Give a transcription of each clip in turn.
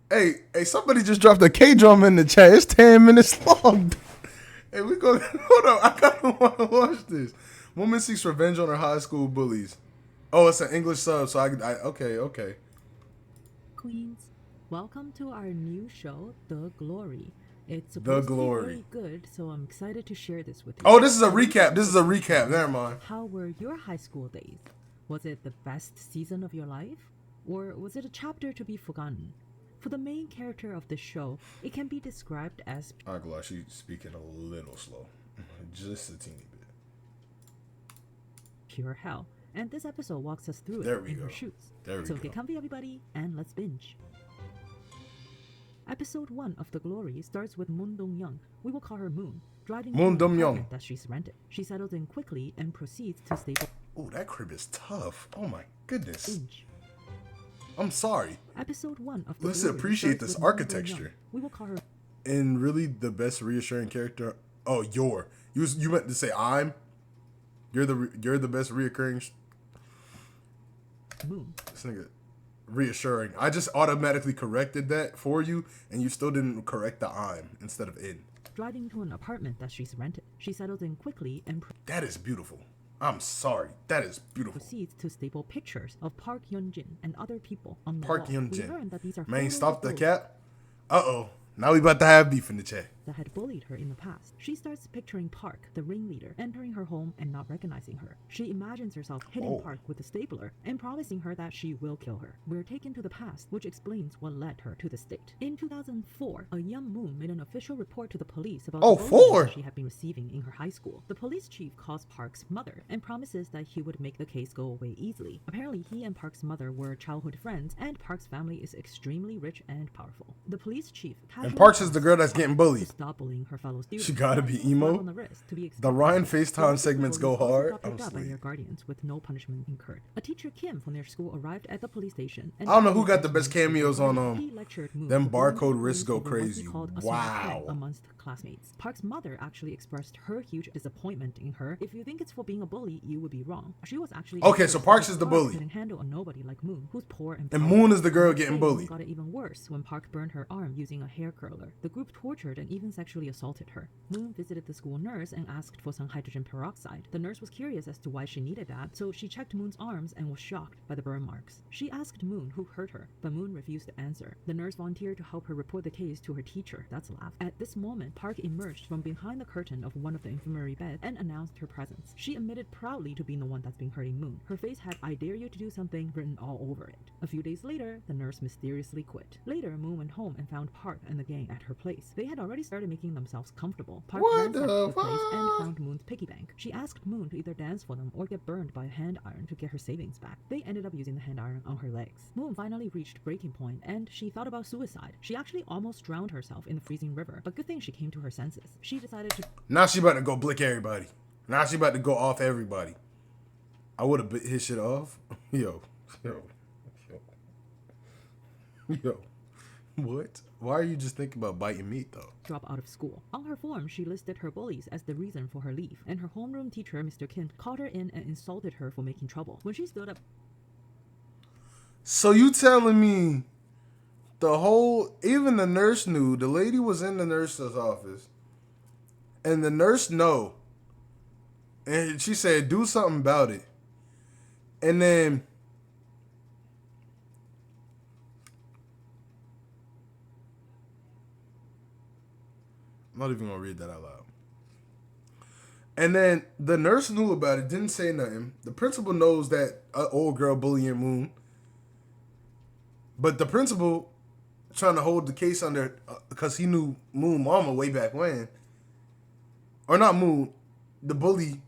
Hey, somebody just dropped a K-drama in the chat. It's 10 minutes long. Hey, we go. Hold on. I kind of want to watch this. Woman seeks revenge on her high school bullies. Oh, it's an English sub, so okay. Queens, welcome to our new show, The Glory. It's The supposed to be Glory. very good, so I'm excited to share this with you. Oh, this is a Now, we recap. have This is a recap. Never mind. How were your high school days? Was it the best season of your life? Or was it a chapter to be forgotten? For the main character of this show, it can be described as I'm not gonna lie, she's speaking a little slow. Just a teeny bit. pure hell, and this episode walks us through There it we in go. her shoes. There we So go. get comfy, everybody, and let's binge. Episode 1 of The Glory starts with Moon Dong-young, we will call her Moon, driving to Moon an Dong-young. apartment that she's rented. She settles in quickly and proceeds to stable Oh, that crib is tough. Oh my goodness. binge. I'm sorry. Episode 1 of The Let's Glory appreciate starts this with Moon architecture. Dong-young. We will call her And really, the best reassuring character. Oh, you meant to say I'm. You're the best reoccurring. Moon. This nigga reassuring. I just automatically corrected that for you, and you still didn't correct the I'm instead of in. Driving to an apartment that she's rented. She settles in quickly and That is beautiful. I'm sorry. That is beautiful. proceeds to staple pictures of Park Hyun-jin and other people on the Park wall. We Hyun-jin. learn that these are Man, photos stop of the bullies cat. Uh-oh. Now we about to have beef in the chat. that had bullied her in the past. She starts picturing Park, the ringleader, entering her home and not recognizing her. She imagines herself hitting Oh. Park with a stapler and promising her that she will kill her. We're taken to the past, which explains what led her to the state. In 2004, a young Moon made an official report to the police about Oh, the bullying four? that she had been receiving in her high school. The police chief calls Park's mother and promises that he would make the case go away easily. Apparently, he and Park's mother were childhood friends, and Park's family is extremely rich and powerful. The police chief And Parks is the girl that's Park getting to bullied. stop bullying her fellow students. She gotta be And a emo? slap on the wrist to be The Ryan expected. FaceTime The segments go bullies also hard. got picked up by I'm their guardians with no punishment incurred. A teacher Kim from their school arrived at the police station. And I don't know who after got the best Moon cameos on he lectured Moon them to bully barcode Moon wrists go over what he crazy. called a small Wow. threat amongst classmates. Park's mother actually expressed her huge disappointment in her. If you think it's for being a bully, you would be wrong. She was actually Okay, so encouraged Parks because is the Park bully. couldn't handle a nobody like Moon, who's poor and And powerful. Moon is the girl Next getting day, Moon bullied. got it even worse when Park burned her arm using a hair curler. The group tortured and even sexually assaulted her. Moon visited the school nurse and asked for some hydrogen peroxide. The nurse was curious as to why she needed that, so she checked Moon's arms and was shocked by the burn marks. She asked Moon who hurt her, but Moon refused to answer. The nurse volunteered to help her report the case to her teacher. That's a laugh. At this moment, Park emerged from behind the curtain of one of the infirmary beds and announced her presence. She admitted proudly to being the one that's been hurting Moon. Her face had "I dare you to do something" written all over it. A few days later, the nurse mysteriously quit. Later, Moon went home and found Park and the gang at her place. They had already started making themselves comfortable. Park What ransacked the the place and fuck? found Moon's piggy bank. She asked Moon to either dance for them or get burned by a hand iron to get her savings back. They ended up using the hand iron on her legs. Moon finally reached breaking point and she thought about suicide. She actually almost drowned herself in the freezing river, but good thing she came to her senses. She decided to Now she about to go blick everybody. Now she about to go off everybody. I would have bit his shit off. Yo. What? Why are you just thinking about biting meat though? drop out of school. On her form, she listed her bullies as the reason for her leave, and her homeroom teacher, Mr. Kim, called her in and insulted her for making trouble. When she stood up, So you telling me even the nurse knew, the lady was in the nurse's office, and the nurse know, and she said do something about it, and then I'm not even gonna read that out loud. And then the nurse knew about it, didn't say nothing. The principal knows that old girl bullying Moon, but the principal trying to hold the case under because he knew Moon Mama way back when, or not Moon, the bully.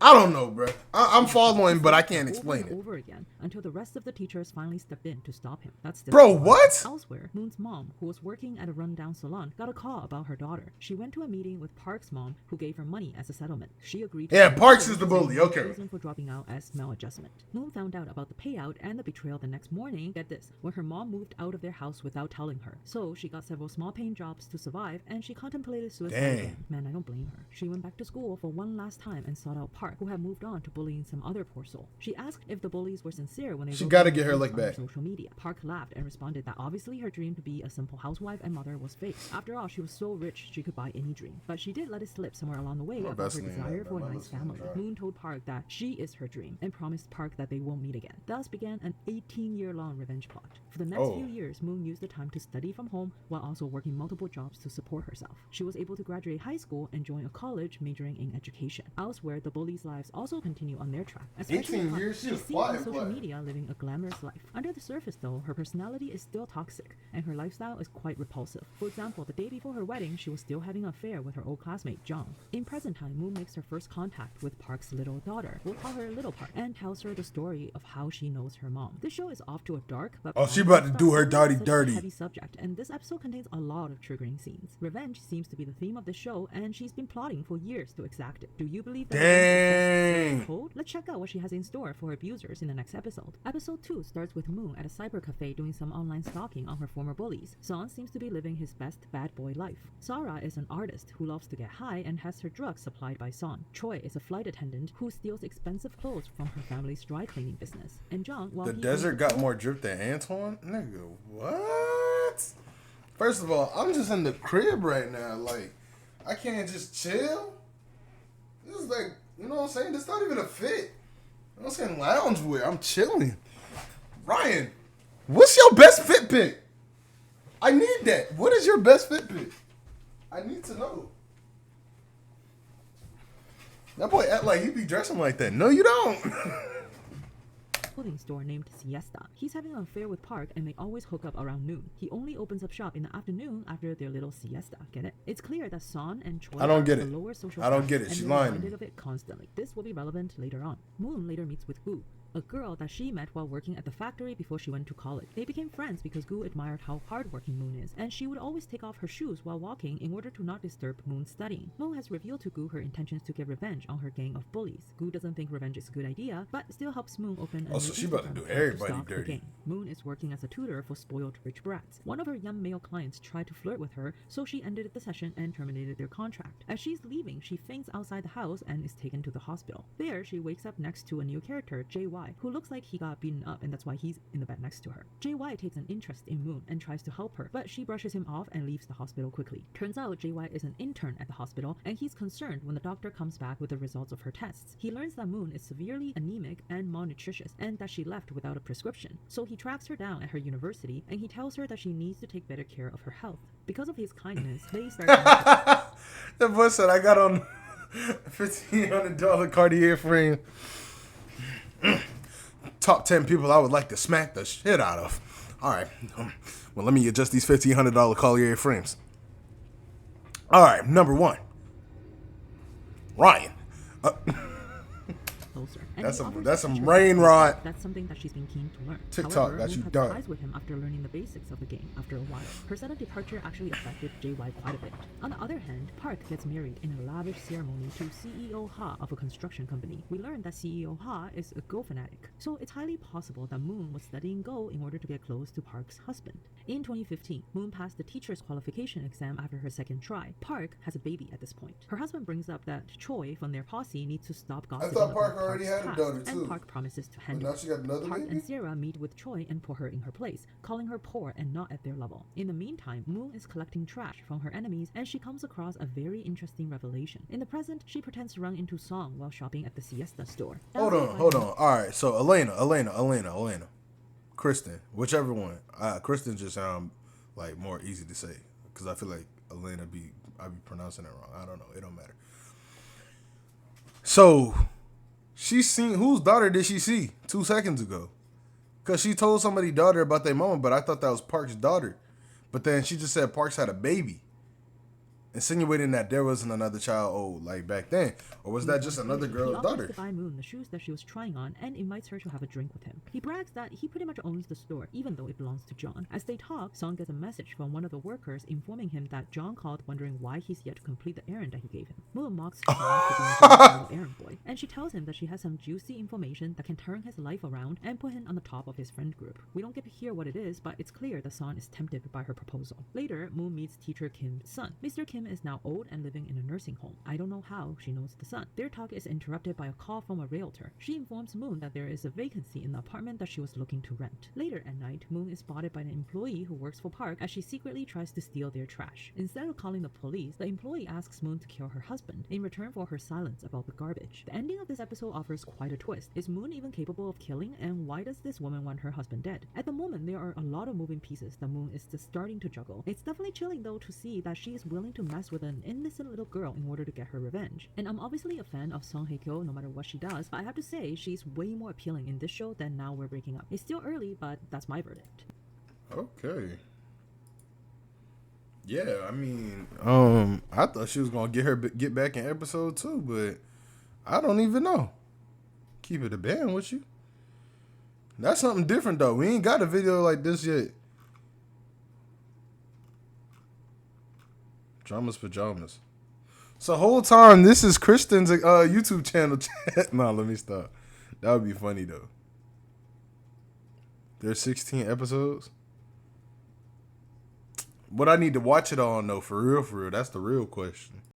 I don't know, bro. I'm following, but I can't explain over and it. over again until the rest of the teachers finally stepped in to stop him. That's still Bro, what? Elsewhere, Moon's mom, who was working at a rundown salon, got a call about her daughter. She went to a meeting with Park's mom, who gave her money as a settlement. She agreed. Yeah, Parks is the bully. Okay. Reason for dropping out as maladjustment. Moon found out about the payout and the betrayal the next morning. Get this, when her mom moved out of their house without telling her. So she got several small-paying jobs to survive, and she contemplated suicide. Dang. Again. Man, I don't blame her. She went back to school for one last time and sought out Park. Park, who had moved on to bullying some other poor soul. She asked if the bullies were sincere when they She wrote gotta down get her things lick on back. social media. Park laughed and responded that obviously her dream to be a simple housewife and mother was fake. After all, she was so rich she could buy any dream. But she did let it slip somewhere along the way about her Vaseline desire that, for a man. nice family. Moon told Park that she is her dream and promised Park that they won't meet again. Thus began an 18-year-long revenge plot. For the next few years, Moon used the time to study from home while also working multiple jobs to support herself. She was able to graduate high school and join a college majoring in education. Elsewhere, the bullies' lives also continue on their track. Especially 18 Park, years, she's seen on social media living a glamorous life. Under the surface, though, her personality is still toxic, and her lifestyle is quite repulsive. For example, the day before her wedding, she was still having an affair with her old classmate, Jong. In present time, Moon makes her first contact with Park's little daughter, we'll call her Little Park, and tells her the story of how she knows her mom. This show is off to a dark but she about to do her dirty dirty. heavy subject, and this episode contains a lot of triggering scenes. Revenge seems to be the theme of the show, and she's been plotting for years to exact it. Do you believe that revenge is cold? Let's check out what she has in store for abusers in the next episode. Episode 2 starts with Moon at a cyber cafe doing some online stalking on her former bullies. Son seems to be living his best bad boy life. Sarah is an artist who loves to get high and has her drugs supplied by Son. Choi is a flight attendant who steals expensive clothes from her family's dry cleaning business. And Jong, while the desert got more drip than Antoine? Nigga, what? First of all, I'm just in the crib right now. Like, I can't just chill. This is like, you know what I'm saying? This not even a fit. You know what I'm saying? Lounge wear. I'm chilling. Ryan, what's your best fit pick? I need that. What is your best fit pick? I need to know. That boy act like he be dressing like that. No, you don't. Clothing store named Siesta. He's having an affair with Park, and they always hook up around noon. He only opens up shop in the afternoon after their little siesta. Get it? It's clear that Son and Choi I don't get are it. the lower social I don't class, get it. and She's they're lying to reminded me. of it constantly. This will be relevant later on. Moon later meets with Gu, a girl that she met while working at the factory before she went to college. They became friends because Gu admired how hardworking Moon is, and she would always take off her shoes while walking in order to not disturb Moon's studying. Moon has revealed to Gu her intentions to get revenge on her gang of bullies. Gu doesn't think revenge is a good idea, but still helps Moon open a new so she about to Instagram do account everybody stalk her dirty. gang. Moon is working as a tutor for spoiled rich brats. One of her young male clients tried to flirt with her, so she ended the session and terminated their contract. As she's leaving, she faints outside the house and is taken to the hospital. There, she wakes up next to a new character, JY, who looks like he got beaten up, and that's why he's in the bed next to her. JY takes an interest in Moon and tries to help her, but she brushes him off and leaves the hospital quickly. Turns out JY is an intern at the hospital, and he's concerned when the doctor comes back with the results of her tests. He learns that Moon is severely anemic and malnutritious, and that she left without a prescription. So he tracks her down at her university, and he tells her that she needs to take better care of her health. Because of his kindness, they start The boy said I got on $1,500 Cartier frame. Top 10 people I would like to smack the shit out of. All right. Well, let me adjust these $1,500 Cartier frames. All right. Number 1. Ryan. closer. That's some rain rod. That's something that she's been keen to learn. TikTok However, got Moon you cuts done. ties with him after learning the basics of the game after a while. Her sudden departure actually affected JY quite a bit. On the other hand, Park gets married in a lavish ceremony to CEO Ha of a construction company. We learned that CEO Ha is a Go fanatic, so it's highly possible that Moon was studying Go in order to get close to Park's husband. In 2015, Moon passed the teacher's qualification exam after her second try. Park has a baby at this point. Her husband brings up that Choi from their posse needs to stop gossiping thought Park about already Park's had a past, daughter, too. and Park promises to But handle now she got another Park baby? and Sarah meet with Choi and put her in her place, calling her poor and not at their level. In the meantime, Moon is collecting trash from her enemies, and she comes across a very interesting revelation. In the present, she pretends to run into Song while shopping at the Siesta store. Hold on. All right, so Elena. Kristen, whichever one. Kristen just sound like more easy to say because I feel like Elena I be pronouncing it wrong. I don't know. It don't matter. So she seen whose daughter did she see 2 seconds ago? Because she told somebody's daughter about their mama, but I thought that was Park's daughter. But then she just said Parks had a baby, insinuating that there wasn't another child like back then. Or was that just another girl's He offers daughter? to buy Moon the shoes that she was trying on and invites her to have a drink with him. He brags that he pretty much owns the store, even though it belongs to John. As they talk, Song gets a message from one of the workers informing him that John called wondering why he's yet to complete the errand that he gave him. Moon mocks John for being a little errand boy, and she tells him that she has some juicy information that can turn his life around and put him on the top of his friend group. We don't get to hear what it is, but it's clear that Song is tempted by her proposal. Later, Moon meets teacher Kim's son. Mr. Kim Kim is now old and living in a nursing home. I don't know how she knows the son. Their talk is interrupted by a call from a realtor. She informs Moon that there is a vacancy in the apartment that she was looking to rent. Later at night, Moon is spotted by an employee who works for Park as she secretly tries to steal their trash. Instead of calling the police, the employee asks Moon to kill her husband in return for her silence about the garbage. The ending of this episode offers quite a twist. Is Moon even capable of killing, and why does this woman want her husband dead? At the moment, there are a lot of moving pieces that Moon is just starting to juggle. It's definitely chilling though to see that she is willing to mess with an innocent little girl in order to get her revenge. And I'm obviously a fan of Song Hye-kyo no matter what she does, but I have to say she's way more appealing in this show than Now We're Breaking Up. It's still early, but that's my verdict. Okay. Yeah, I mean, I thought she was gonna get back in episode 2, but I don't even know. Keep it a band with you. That's something different though. We ain't got a video like this yet. Drama's pajamas. So whole time this is Kristen's YouTube channel. Nah, let me stop. That would be funny though. There's 16 episodes. But I need to watch it all though, for real, for real. That's the real question.